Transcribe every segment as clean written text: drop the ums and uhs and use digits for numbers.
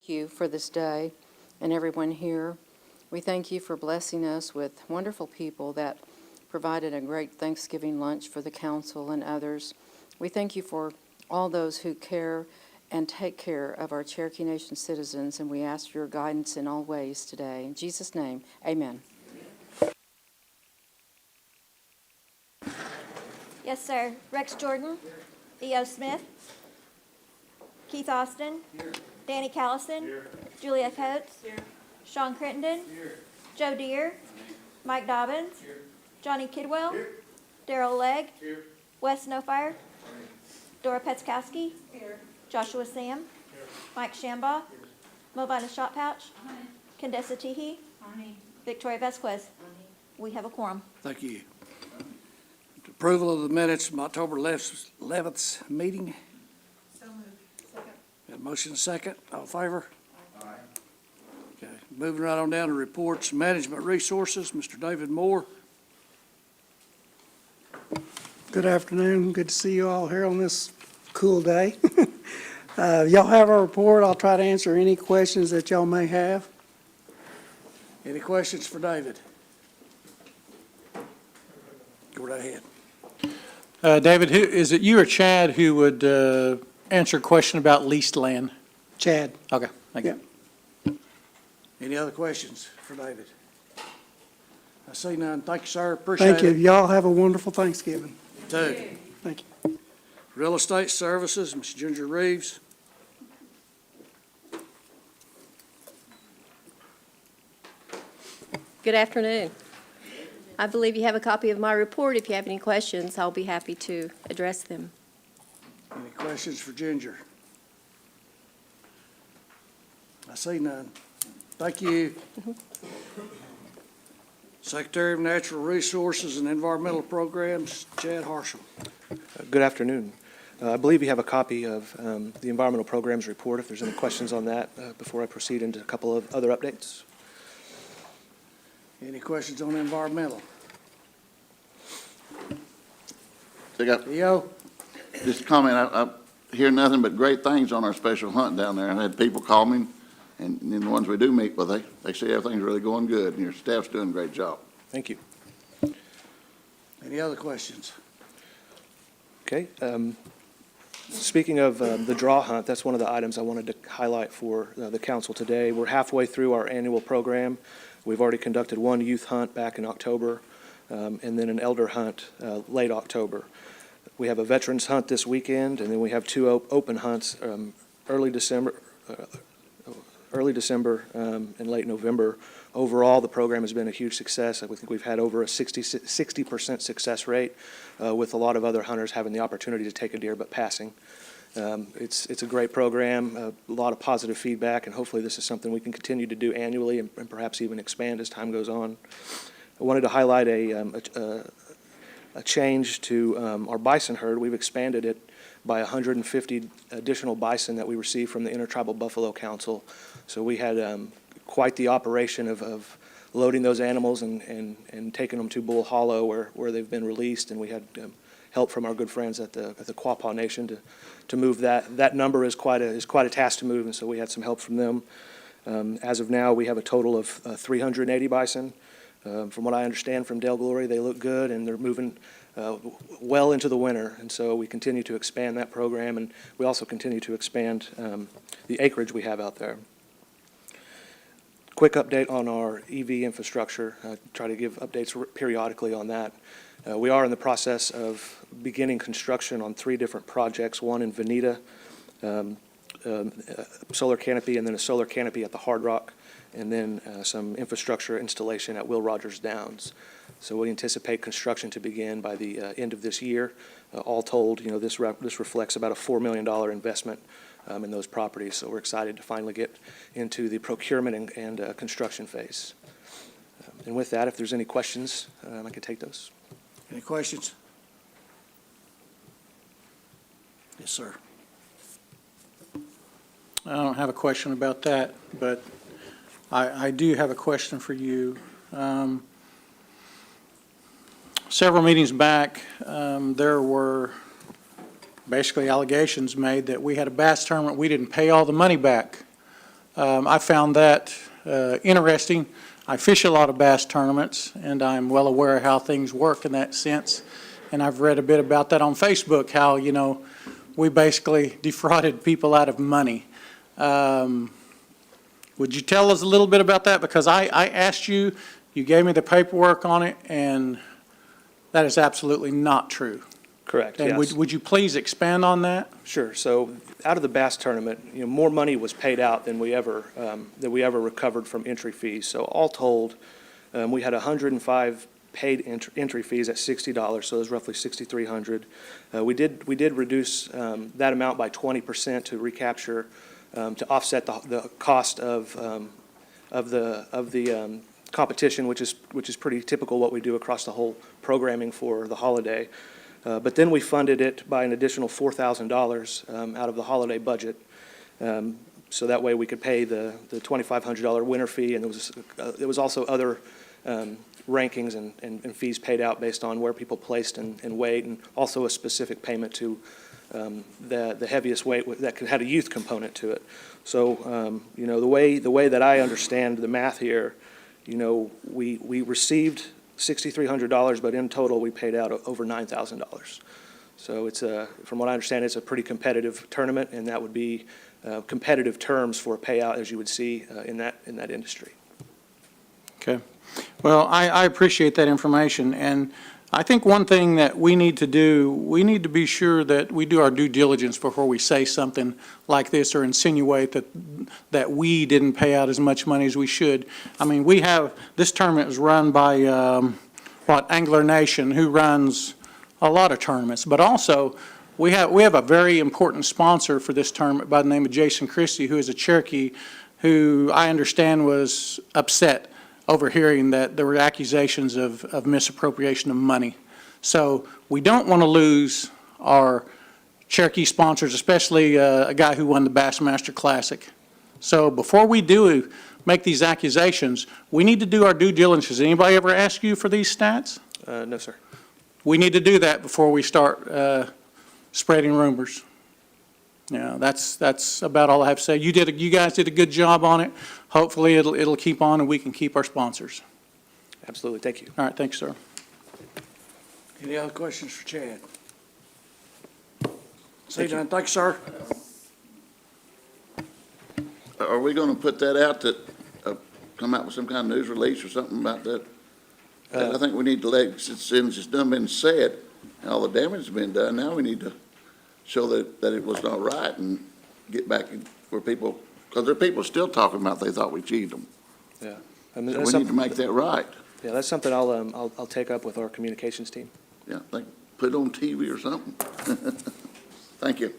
You for this day and everyone here. We thank you for blessing us with wonderful people that provided a great Thanksgiving lunch for the council and others. We thank you for all those who care and take care of our Cherokee Nation citizens, and we ask for your guidance in all ways today. In Jesus' name, amen. Yes, sir. Rex Jordan. E.O. Smith. Keith Austin. Danny Callison. Julia Coates. Sean Crittenden. Joe Deere. Mike Dobbins. Johnny Kidwell. Daryl Legg. Wes Snowfire. Dora Petskowski. Joshua Sam. Mike Shambaugh. Movina Shotpouch. Condessa Teehee. Victoria Vasquez. We have a quorum. Thank you. Approval of the minutes from October 11th meeting. So moved. Second. Got a motion and a second. All in favor? Aye. Okay. Moving right on down to reports, management resources. Mr. David Moore. Good afternoon. Good to see you all here on this cool day. Y'all have our report. I'll try to answer any questions that y'all may have. Any questions for David? Go right ahead. David, is it you or Chad who would answer a question about leased land? Chad. Okay, thank you. Any other questions for David? I see none. Thank you, sir. Appreciate it. Thank you. Y'all have a wonderful Thanksgiving. Two. Thank you. Real Estate Services, Ms. Ginger Reeves. Good afternoon. I believe you have a copy of my report. If you have any questions, I'll be happy to address them. Any questions for Ginger? I see none. Thank you. Secretary of Natural Resources and Environmental Programs, Chad Harsham. Good afternoon. I believe you have a copy of the Environmental Programs Report, if there's any questions on that before I proceed into a couple of other updates. Any questions on environmental? So just a comment, I hear nothing but great things on our special hunt down there. I've had people call me, and the ones we do meet with, they say everything's really going good, and your staff's doing a great job. Thank you. Any other questions? Okay. Speaking of the draw hunt, that's one of the items I wanted to highlight for the council today. We're halfway through our annual program. We've already conducted one youth hunt back in October, and then an elder hunt late October. We have a veterans hunt this weekend, and then we have two open hunts early December and late November. Overall, the program has been a huge success. I think we've had over a 60% success rate, with a lot of other hunters having the opportunity to take a deer but passing. It's a great program, a lot of positive feedback, and hopefully this is something we can continue to do annually and perhaps even expand as time goes on. I wanted to highlight a change to our bison herd. We've expanded it by 150 additional bison that we received from the Intertribal Buffalo Council. So we had quite the operation of loading those animals and taking them to Bull Hollow where they've been released, and we had help from our good friends at the Quapaw Nation to move that. That number is quite a task to move, and so we had some help from them. As of now, we have a total of 380 bison. From what I understand from Dale Glory, they look good, and they're moving well into the winter, and so we continue to expand that program, and we also continue to expand the acreage we have out there. Quick update on our EV infrastructure. Try to give updates periodically on that. We are in the process of beginning construction on 3 different projects, one in Veneta, solar canopy, and then a solar canopy at the Hard Rock, and then some infrastructure installation at Will Rogers Downs. So we anticipate construction to begin by the end of this year. All told, this reflects about a $4 million investment in those properties. So we're excited to finally get into the procurement and construction phase. And with that, if there's any questions, I can take those. Any questions? Yes, sir. I don't have a question about that, but I do have a question for you. Several meetings back, there were basically allegations made that we had a bass tournament, we didn't pay all the money back I found that interesting. I fish a lot of bass tournaments, and I'm well aware of how things work in that sense. And I've read a bit about that on Facebook, how, we basically defrauded people out of money. Would you tell us a little bit about that? Because I asked you, you gave me the paperwork on it, and that is absolutely not true. Correct, And yes. would you please expand on that? Sure. So out of the bass tournament, more money was paid out than we ever recovered from entry fees. So all told, we had 105 paid entry fees at $60, so it was roughly $6,300. We did reduce that amount by 20% to recapture, to offset the cost of the competition, which is pretty typical what we do across the whole programming for the holiday. But then we funded it by an additional $4,000 out of the holiday budget. So that way we could pay the $2,500 winter fee, and there was also other rankings and fees paid out based on where people placed and weight, and also a specific payment to the heaviest weight that had a youth component to it. So, the way that I understand the math here, we received $6,300, but in total, we paid out over $9,000. So it's from what I understand, it's a pretty competitive tournament, and that would be competitive terms for a payout, as you would see in that industry. Okay. Well, I appreciate that information, and I think one thing that we need to do, we need to be sure that we do our due diligence before we say something like this or insinuate that we didn't pay out as much money as we should. I mean, this tournament is run by, Angler Nation, who runs a lot of tournaments, but also we have a very important sponsor for this tournament by the name of Jason Christie, who is a Cherokee, who I understand was upset overhearing that there were accusations of misappropriation of money. So we don't want to lose our Cherokee sponsors, especially a guy who won the Bassmaster Classic. So before we do make these accusations, we need to do our due diligence. Has anybody ever asked you for these stats? No, sir. We need to do that before we start spreading rumors. Yeah, that's about all I have to say. You guys did a good job on it. Hopefully, it'll keep on, and we can keep our sponsors. Absolutely. Thank you. All right, thanks, sir. Any other questions for Chad? See you done. Thanks, sir. Are we gonna put that out that, come out with some kind of news release or something about that? I think we need to since it's done been said, and all the damage has been done, now we need to show that it was not right and get back where people, because there are people still talking about they thought we cheated them. Yeah. So we need to make that right. Yeah, that's something I'll take up with our communications team. Yeah, put it on TV or something. Thank you.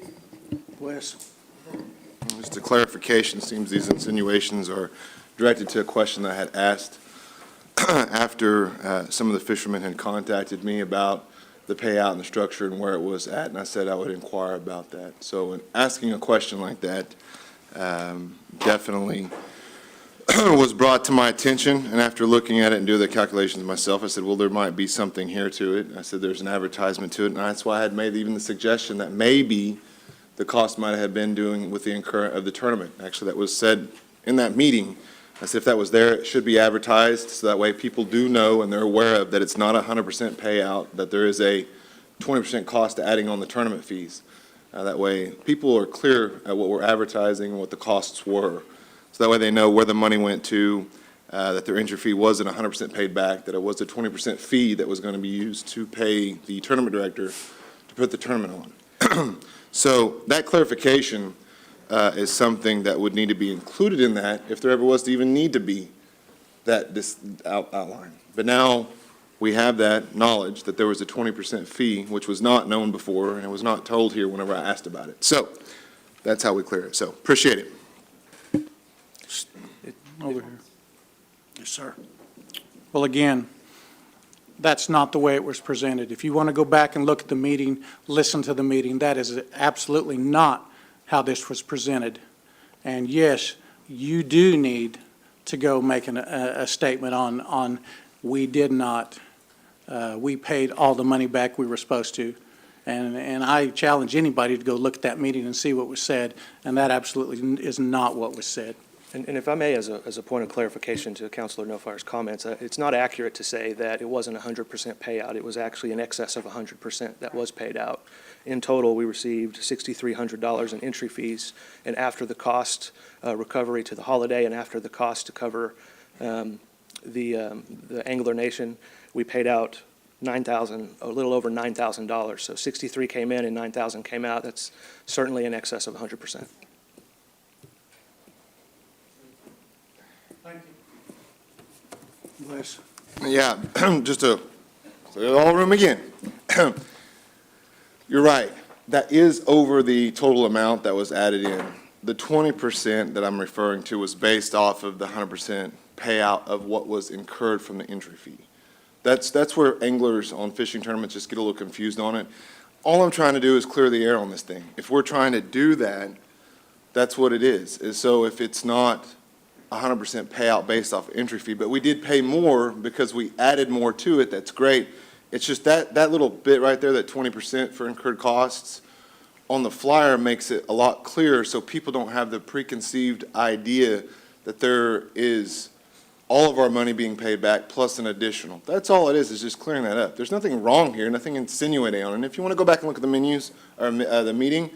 Wes? Just a clarification, seems these insinuations are directed to a question I had asked after some of the fishermen had contacted me about the payout and the structure and where it was at, and I said I would inquire about that. So in asking a question like that, definitely was brought to my attention, and after looking at it and doing the calculations myself, I said, well, there might be something here to it. I said there's an advertisement to it, and that's why I had made even the suggestion that maybe the cost might have been doing with the incurrence of the tournament. Actually, that was said in that meeting. I said if that was there, it should be advertised, so that way people do know and they're aware of that it's not 100% payout, that there is a 20% cost to adding on the tournament fees. That way, people are clear at what we're advertising and what the costs were. So that way they know where the money went to, that their entry fee wasn't 100% paid back, that it was a 20% fee that was going to be used to pay the tournament director to put the tournament on. So that clarification is something that would need to be included in that if there ever was to even need to be this outline. But now we have that knowledge that there was a 20% fee, which was not known before, and it was not told here whenever I asked about it. So that's how we clear it. So appreciate it. Over here. Yes, sir. Well, again, that's not the way it was presented. If you want to go back and look at the meeting, listen to the meeting, that is absolutely not how this was presented. And yes, you do need to go make a statement on we did not, we paid all the money back we were supposed to. And I challenge anybody to go look at that meeting and see what was said, and that absolutely is not what was said. And if I may, as a point of clarification to Councilor No Fire's comments, it's not accurate to say that it wasn't 100% payout. It was actually in excess of 100% that was paid out. In total, we received $6,300 in entry fees, and after the cost recovery to the holiday and after the cost to cover the Angler Nation, we paid out a little over $9,000. So 63 came in and 9,000 came out. That's certainly in excess of 100%. Wes? Yeah, just to clear the whole room again. You're right. That is over the total amount that was added in. The 20% that I'm referring to was based off of the 100% payout of what was incurred from the entry fee. That's where anglers on fishing tournaments just get a little confused on it. All I'm trying to do is clear the air on this thing. If we're trying to do that, that's what it is. So if it's not 100% payout based off entry fee, but we did pay more because we added more to it, that's great. It's just that little bit right there, that 20% for incurred costs, on the flyer makes it a lot clearer so people don't have the preconceived idea that there is all of our money being paid back plus an additional. That's all it is just clearing that up. There's nothing wrong here, nothing insinuating on it. And if you want to go back and look at the menus, or the meeting,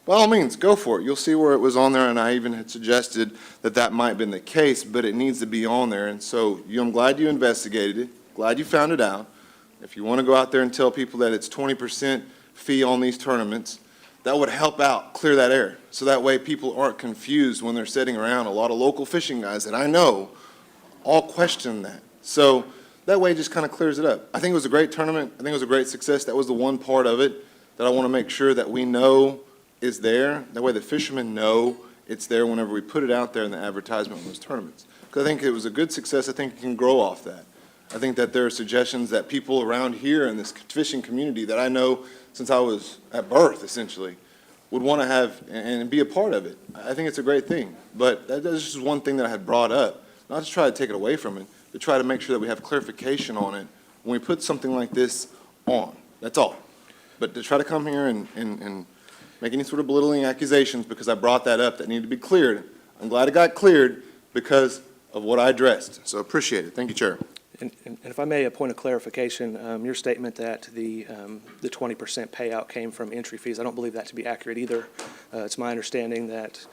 by all means, go for it. You'll see where it was on there, and I even had suggested that that might have been the case, but it needs to be on there. And so I'm glad you investigated it, glad you found it out. If you want to go out there and tell people that it's 20% fee on these tournaments, that would help out clear that air. So that way people aren't confused when they're sitting around. A lot of local fishing guys that I know all question that. So that way it just kind of clears it up. I think it was a great tournament. I think it was a great success. That was the one part of it that I want to make sure that we know is there. That way the fishermen know it's there whenever we put it out there in the advertisement on those tournaments. Because I think it was a good success. I think it can grow off that. I think that there are suggestions that people around here in this fishing community that I know since I was at birth, essentially, would want to have and be a part of it. I think it's a great thing. But that's just one thing that I had brought up, not to try to take it away from it, but try to make sure that we have clarification on it when we put something like this on. That's all. But to try to come here and make any sort of belittling accusations because I brought that up that needed to be cleared, I'm glad it got cleared because of what I addressed. So appreciate it. Thank you, Chair. And if I may, a point of clarification, your statement that the 20% payout came from entry fees, I don't believe that to be accurate either. It's my understanding that,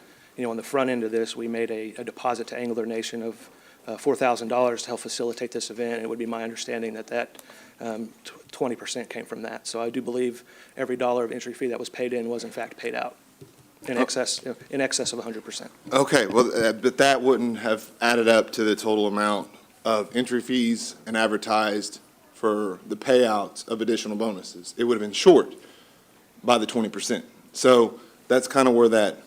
on the front end of this, we made a deposit to Angler Nation of $4,000 to help facilitate this event. It would be my understanding that 20% came from that. So I do believe every dollar of entry fee that was paid in was in fact paid out in excess of 100%. Okay, well, but that wouldn't have added up to the total amount of entry fees and advertised for the payouts of additional bonuses. It would have been short by the 20%. So that's kind of where that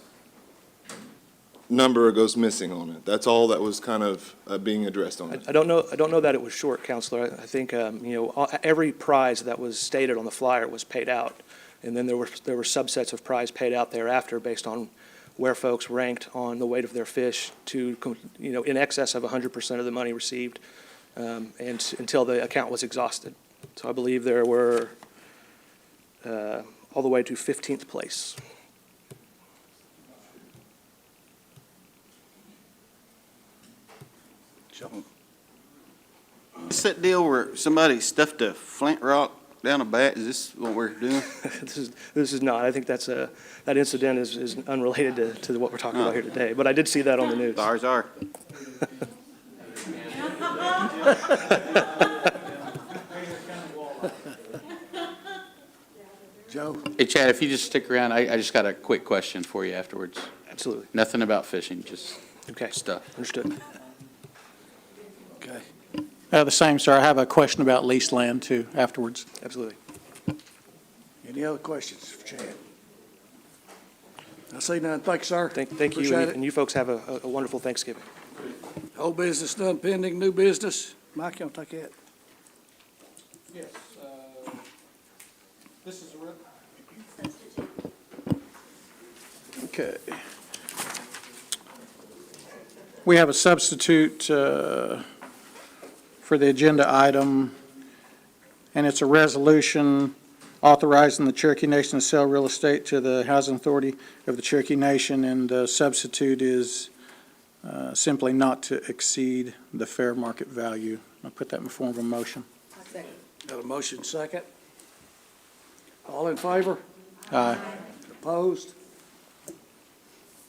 number goes missing on it. That's all that was kind of being addressed on it. I don't know that it was short, Counselor. I think, every prize that was stated on the flyer was paid out. And then there were subsets of prize paid out thereafter based on where folks ranked on the weight of their fish to, in excess of 100% of the money received, and until the account was exhausted. So I believe there were all the way to 15th place. Is that deal where somebody stuffed a flint rock down a bat? Is this what we're doing? This is not. I think that incident is unrelated to what we're talking about here today. But I did see that on the news. Ours are. Joe? Hey, Chad, if you just stick around, I just got a quick question for you afterwards. Absolutely. Nothing about fishing, just Okay. stuff. Understood. Okay. The same, sir. I have a question about leased land, too, afterwards. Absolutely. Any other questions for Chad? I see none. Thank you, sir. Thank you, Appreciate it. and you folks have a wonderful Thanksgiving. Old business done pending, new business. Mike, you want to take that? Yes. This is okay. We have a substitute for the agenda item, and it's a resolution authorizing the Cherokee Nation to sell real estate to the Housing Authority of the Cherokee Nation, and the substitute is simply not to exceed the fair market value. I'll put that in the form of a motion. Got a motion second? All in favor? Aye. Opposed?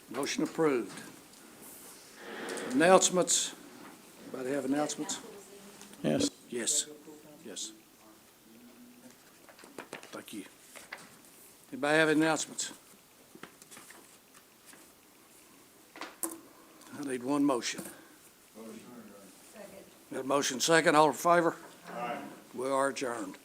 Motion approved. Announcements. Anybody have announcements? Yes. Yes, yes. Thank you. Anybody have announcements? I need one motion. Got a motion second, all in favor? Aye. We are adjourned.